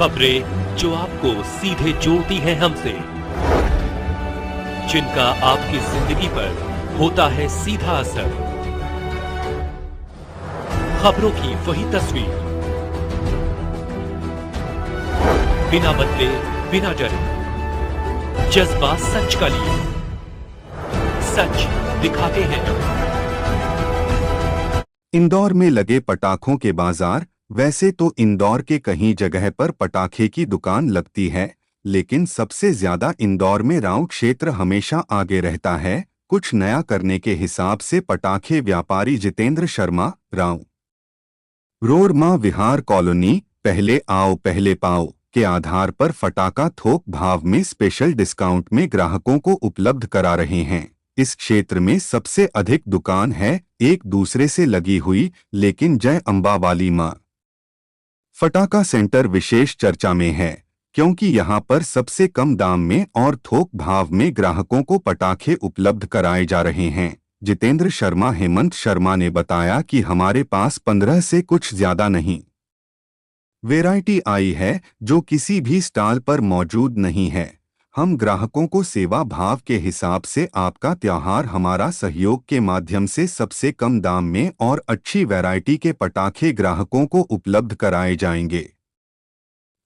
खबरें जो आपको सीधे जोड़ती हैं हमसे, जिनका आपकी जिंदगी पर होता है सीधा असर। खबरों की वही तस्वीर, बिना बदले बिना डरे, जज्बा सच का लिए, सच दिखाते हैं। इंदौर में लगे पटाखों के बाजार। वैसे तो इंदौर के कहीं जगह पर पटाखे की दुकान लगती है, लेकिन सबसे ज्यादा इंदौर में राव क्षेत्र हमेशा आगे रहता है कुछ नया करने के हिसाब से। पटाखे व्यापारी जितेंद्र शर्मा राव रोड मां विहार कॉलोनी पहले आओ पहले पाओ के आधार पर फटाका थोक भाव में स्पेशल डिस्काउंट में ग्राहकों को उपलब्ध करा रहे हैं। इस क्षेत्र में सबसे अधिक दुकान है एक दूसरे से लगी हुई, लेकिन जय अंबा वाली मां फटाका सेंटर विशेष चर्चा में है, क्योंकि यहां पर सबसे कम दाम में और थोक भाव में ग्राहकों को पटाखे उपलब्ध कराए जा रहे हैं। जितेंद्र शर्मा हेमंत शर्मा ने बताया कि हमारे पास 15 से कुछ ज्यादा नहीं वैरायटी आई है जो किसी भी स्टॉल पर मौजूद नहीं है। हम ग्राहकों को सेवा भाव के हिसाब से आपका त्योहार हमारा सहयोग के माध्यम से सबसे कम दाम में और अच्छी वैरायटी के पटाखे ग्राहकों को उपलब्ध कराए जाएंगे।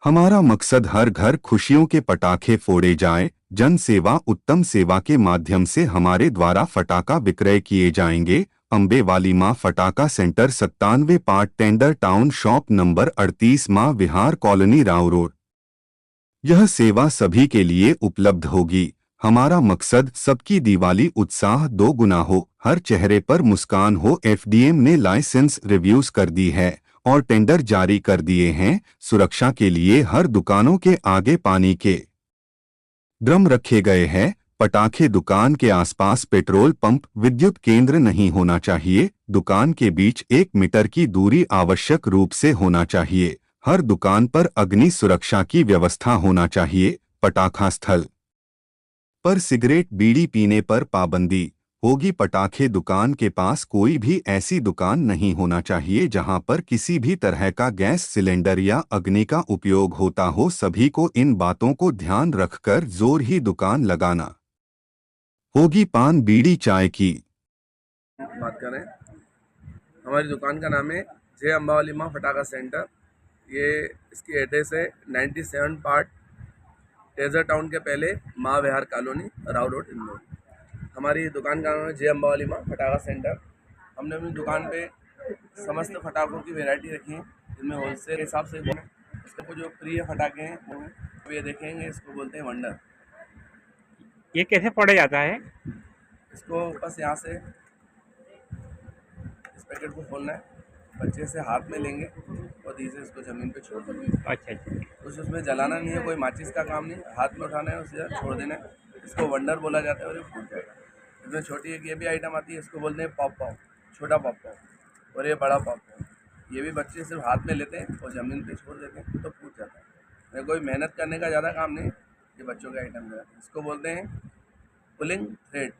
हमारा मकसद हर घर खुशियों के पटाखे फोड़े जाए। जन सेवा उत्तम सेवा के माध्यम से हमारे द्वारा फटाका विक्रय किए जाएंगे। अंबे वाली मां फटाका centre 97 part tender town shop number 38 मां विहार कॉलोनी राव रोड। यह सेवा सभी के लिए उपलब्ध होगी। हमारा मकसद सबकी दिवाली उत्साह दो गुना हो, हर चेहरे पर मुस्कान हो। एफडीएम ने लाइसेंस रिव्यूज कर दी है और टेंडर जारी कर दिए हैं। सुरक्षा के लिए हर दुकानों के आगे पानी के ड्रम रखे गए हैं। पटाखे दुकान के आसपास पेट्रोल पंप विद्युत केंद्र नहीं होना चाहिए। दुकान के बीच 1 मीटर की दूरी आवश्यक रूप से होना चाहिए। हर दुकान पर अग्नि सुरक्षा की व्यवस्था होना चाहिए। पटाखा स्थल पर सिगरेट बीड़ी पीने पर पाबंदी होगी। पटाखे दुकान के पास कोई भी ऐसी दुकान नहीं होना चाहिए जहां पर किसी भी तरह का गैस सिलेंडर या अग्नि का उपयोग होता हो। सभी को इन बातों को ध्यान रखकर जोर ही दुकान लगाना होगी। पान बीड़ी चाय की बात करें, हमारी दुकान का नाम है जय अंबा वाली मां फटाका सेंटर। ये इसकी एड्रेस है 97 पार्ट टेजर टाउन के पहले माँ विहार कॉलोनी राव रोड इंदौर। हमारी दुकान का नाम है जय अंबा वाली मां फटाका सेंटर। हमने अपनी दुकान पे समस्त फटाकों की वैरायटी रखी है, जिनमें होलसेल हिसाब से इसको जो प्रिय फटाके हैं वो हैं। अब ये देखेंगे, इसको बोलते हैं वंडर। ये कैसे फोड़ा जाता है? इसको बस यहाँ से इस पैकेट को खोलना है, बच्चे से हाथ में लेंगे और धीरे इसको ज़मीन पे छोड़ देंगे। अच्छा अच्छा। कुछ उसमें जलाना नहीं है, कोई माचिस का काम नहीं, हाथ में उठाना है, उसे छोड़ देना है। इसको वंडर बोला जाता है और ये फूट जाएगा। इसमें छोटी एक ये भी आइटम आती है, इसको बोलते हैं पॉप पॉप, छोटा पॉप पॉप, और ये बड़ा पॉप पॉप। ये भी बच्चे सिर्फ हाथ में लेते हैं और ज़मीन पे छोड़ देते हैं तो फूट जाता है। कोई मेहनत करने का ज़्यादा काम नहीं, ये बच्चों के आइटम है। इसको बोलते हैं पुलिंग थ्रेड।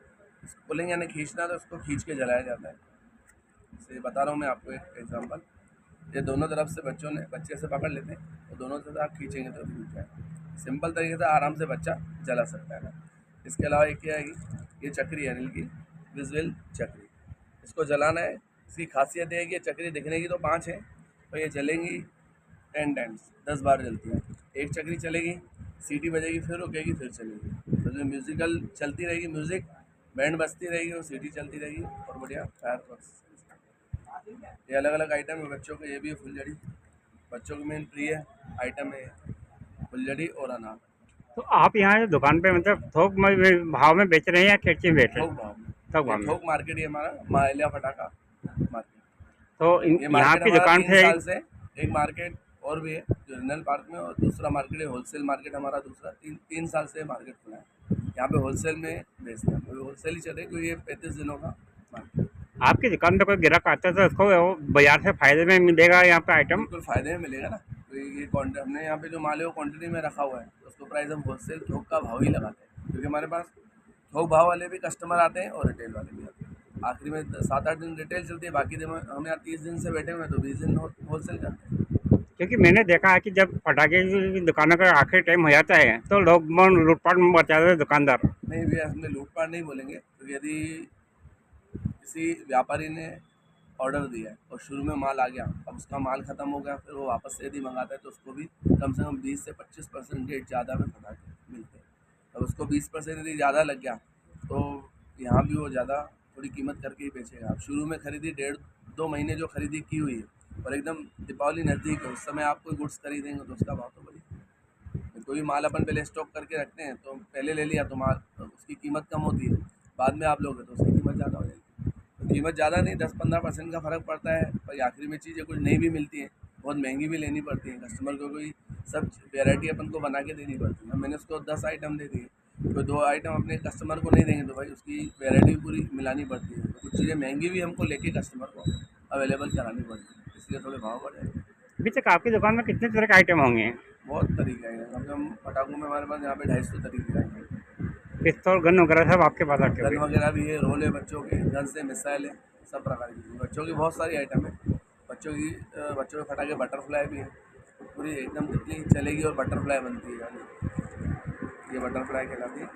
पुलिंग यानी खींचना, तो इसको खींच के जलाया जाता है। इसे बता रहा हूँ मैं आपको एक एग्जांपल। ये दोनों तरफ से बच्चे से पकड़ लेते हैं और दोनों तरफ आप खींचेंगे तो फूट जाए। सिंपल तरीके से आराम से बच्चा जला सकता है ना। इसके अलावा एक क्या है, ये चक्री है अनिल की, विजुअल चक्री। इसको जलाना है। इसकी खासियत है कि ये चक्री दिखने की तो 5 है, तो ये जलेंगी 10 टाइम्स, 10 बार जलती है। एक चक्री चलेगी, सीटी बजेगी, फिर रुकेगी, फिर चलेगी। तो जो म्यूज़िकल चलती रहेगी, म्यूज़िक बैंड बजती रहेगी और सीटी चलती रहेगी और बढ़िया फायर वर्क्स। ये अलग अलग आइटम है बच्चों के। ये भी है फुलझड़ी, बच्चों के मेन प्रिय आइटम है फुलझड़ी और अनार। तो आप यहाँ दुकान पे मतलब थोक भाव में बेच रहे हैं या कैसे बेच रहे थोक हैं? भाव में। थोक भाव में। थोक मार्केट ये हमारा माहिलिया फटाका मार्केट। तो ये यहाँ मार्केट की हमारा दुकान 3 से साल से, एक मार्केट और भी है जो रिनल पार्क में, और दूसरा मार्केट है होलसेल मार्केट हमारा दूसरा। 3 साल से मार्केट खुला है। यहाँ पे होलसेल में बेचते हैं, होलसेल ही चले, क्योंकि ये 35 दिनों का मार्केट। आपकी दुकान पे कोई ग्राहक आता है तो उसको वो बाजार से फायदे में मिलेगा यहाँ पे आइटम? बिल्कुल फ़ायदे में मिलेगा ना। तो ये क्वान्टिटी हमने यहाँ पे जो माल है वो क्वान्टिटी में रखा हुआ है, तो उसको प्राइस हम होलसेल थोक का भाव ही लगाते हैं, क्योंकि हमारे पास थोक भाव वाले भी कस्टमर आते हैं और रिटेल वाले भी आते हैं। आखिरी में 7-8 दिन रिटेल चलती है, बाकी दिन हम यहाँ 30 दिन से बैठे हुए हैं, तो 20 दिन होलसेल करते हैं। क्योंकि मैंने देखा है कि जब पटाखे की दुकानों का आखिरी टाइम हो जाता है तो लोग लूटपाट में मचा देते हैं दुकानदार। नहीं भैया, हमने लूटपाट नहीं बोलेंगे, तो यदि किसी व्यापारी ने ऑर्डर दिया है और शुरू में माल आ गया, अब उसका माल ख़त्म हो गया, फिर वो वापस से यदि मंगाता है तो उसको भी कम से कम 20 से 25% रेट ज़्यादा में पटाखे मिलते हैं। अब उसको 20% यदि ज़्यादा लग गया तो यहाँ भी वो ज़्यादा थोड़ी कीमत करके ही बेचेगा। अब शुरू में खरीदी 1.5-2 महीने जो खरीदी की हुई है और एकदम दीपावली नज़दीक है, उस समय आप कोई गुड्स खरीदेंगे तो उसका भाव तो बढ़ेगा। कोई भी माल अपन पहले स्टॉक करके रखते हैं तो पहले ले लिया तो माल तो उसकी कीमत कम होती है, बाद में आप लोगे तो उसकी कीमत ज़्यादा हो जाएगी। तो कीमत ज़्यादा नहीं, 10-15% का फ़र्क पड़ता है, पर आखिरी में चीज़ें कुछ नई भी मिलती हैं, बहुत महंगी भी लेनी पड़ती है कस्टमर को। कोई सब वैरायटी अपन को बना के देनी पड़ती है। अब मैंने उसको 10 आइटम दे दिए, कोई 2 आइटम अपने कस्टमर को नहीं देंगे तो भाई उसकी वैरायटी पूरी मिलानी पड़ती है। तो कुछ चीज़ें महंगी भी हमको लेके कस्टमर को अवेलेबल करानी पड़ती है, इसलिए थोड़े भाव बढ़ जाते हैं। अभी तक आपकी दुकान में कितने तरह के आइटम होंगे? बहुत तरीके हैं, कम से कम पटाखों में हमारे पास यहाँ पे 250 तरीके हैं। पिस्तौल, गन वगैरह सब आपके पास रखे गन हुए हैं? वगैरह भी है, रोल है बच्चों के, गन से मिसाइल है, सब प्रकार की बच्चों की बहुत सारी आइटम है। बच्चों के फटाके बटरफ्लाई भी है, पूरी एकदम तितली चलेगी और बटरफ्लाई बनती है यानी ये बटरफ्लाई कहलाती है।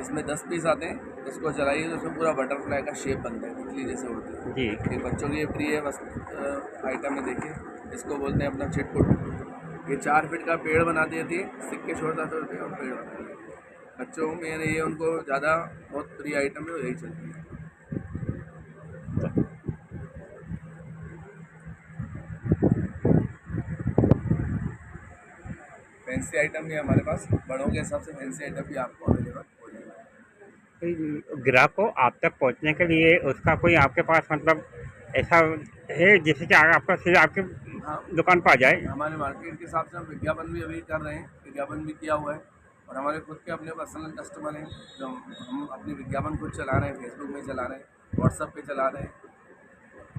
इसमें 10 पीस आते हैं, इसको जलाइए तो उसमें पूरा बटरफ्लाई का शेप बनता है, तितली जैसे उड़ती है। जी। एक बच्चों की ये प्रिय बस आइटम है, देखिए इसको बोलते हैं अपना छिटपुट। ये 4 फीट का पेड़ बना देती है, सिक्के छोड़ता छोड़ते हैं और पेड़ बना देती है। बच्चों में यानी ये उनको ज़्यादा बहुत प्रिय आइटम है और यही चलती है। फैंसी आइटम भी है हमारे पास, बड़ों के हिसाब से फैंसी आइटम भी आपको अवेलेबल हो जाएगा। कोई ग्राहक को आप तक पहुंचने के लिए उसका कोई आपके पास मतलब ऐसा है जिससे कि आपका सीधे आपके हाँ, दुकान पर आ जाए? हमारे मार्केट के हिसाब से हम विज्ञापन भी अभी कर रहे हैं, विज्ञापन भी किया हुआ है और हमारे खुद के अपने पर्सनल कस्टमर हैं जो हम अपनी विज्ञापन खुद चला रहे हैं, फेसबुक में चला रहे हैं, व्हाट्सएप पे चला रहे हैं,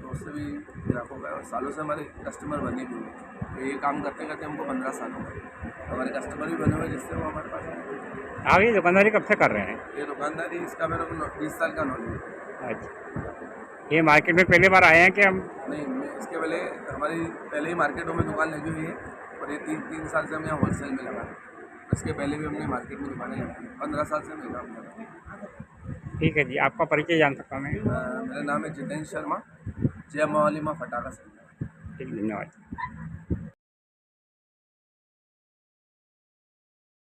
तो उससे भी ग्राहकों का और सालों से हमारे कस्टमर बने भी हुए हैं। तो ये काम करते करते हमको 15 साल हो गए, तो हमारे कस्टमर भी बने हुए हैं जिससे वो हमारे पास आए। आप ये दुकानदारी कब से कर रहे हैं? ये दुकानदारी इसका मेरे को 20 साल का नॉलेज है। अच्छा, ये मार्केट में पहली बार आए हैं कि हम? नहीं, मैं इसके पहले हमारी पहले ही मार्केटों में दुकान लगी हुई है और ये 3 साल से हम यहाँ होलसेल में लगा रहे हैं। इसके पहले भी हमने मार्केट में दुकानें लगाई हैं, 15 साल से मैं काम कर रहा हूँ। ठीक है जी, आपका परिचय जान सकता हूँ मैं? मेरा नाम है जितेंद्र शर्मा, जय माँ वाली माँ फटाका सेंटर। ठीक, धन्यवाद।